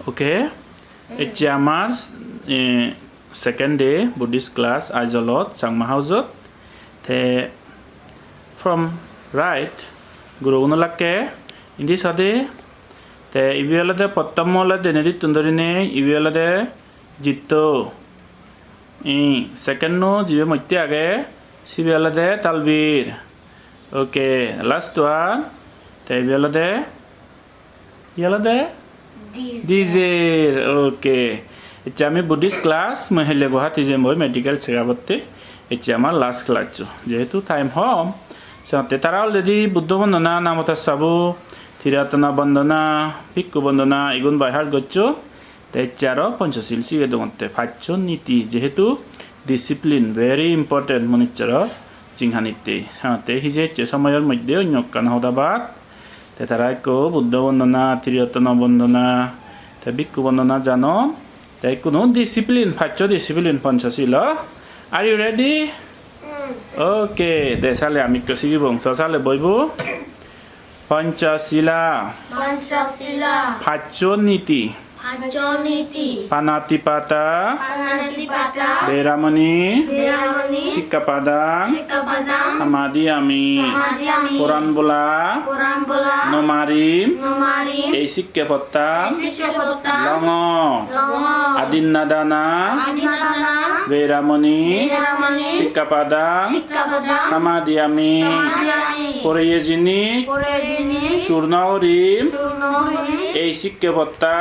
ওকে এটি আমার second day Buddhist class Aizolot Changma Hausot the from right Guru Unalake indi sade the ivialade pottammola de nedi tundorine ivialade jitto second no jive moitte age sivialade talbir okay last one the ivialade ivialade Dizer okay এটা আমি Buddhist class মহিলা গুৱাহাটী যে মই medical চেকআপতে এটা আমার last class যেহেতু time হম সাথে তারা অলরেডি বুদ্ধ বন্দনা নামতা সাবু থিরাতনা বন্দনা ভিক্ষু বন্দনা এগুন বাইহার গচ্ছ তেচার পঞ্চশীল সিবে দমতে ফাচ্ছন নীতি যেহেতু ডিসিপ্লিন ভেরি ইম্পর্টেন্ট মনিচর জিংহানিতে সাথে হিজে সময়ের মধ্যে অন্যকান হদাবাদ তারা কো বুদ্ধ বন্দনা থিরাতনা বন্দনা ভিক্ষু বন্দনা জানো তাই কোনো ডিসিপ্লিন ফাচ্ছ discipline Panchsheel are you ready okay দে সালে আমি কসি বংশ সালে বইব পঞ্চশীলা ফাচ্ছ নীতি পানাতিপাতা বেরামণি শিক্ষাপাদান সমাধি আমি কোরআন বলা নমারিম এই শিক্ষাপত্তা লঙ আদিন্নাদানা বেরামণি শিক্ষাপাদান সমাধি আমি পরেয়ে যিনি চূর্ণরিম এই শিক্ষাপত্তা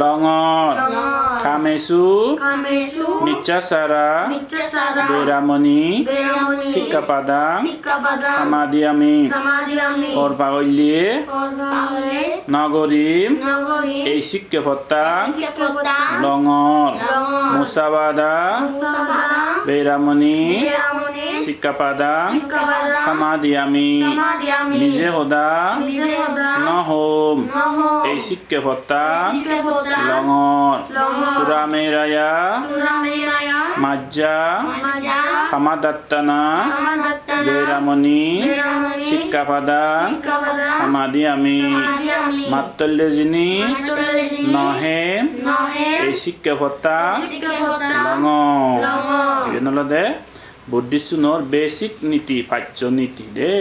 লঙর কামেশু মিচ্ছাচারা বেরামণি শিক্ষাপাদান সমাধি আমি অর্পাগল্যে নগরীম এই শিক্ষাপত্তা লঙর মুসাবাদা বেরামণি শিক্ষাপাদান সমাধি আমি নিজে হদা নহম এই শিক্ষাপত্তা লঙর সুরামেরায়া মাজা হামাদাত্তানা বেরামণি শিক্ষাপাদান সমাধি আমি মাত্তল্যে যিনি নহে এই শিক্ষাপত্তা লঙর এগুলো বুদ্ধিস্ট বেসিক নীতি পাচ্য নীতি দে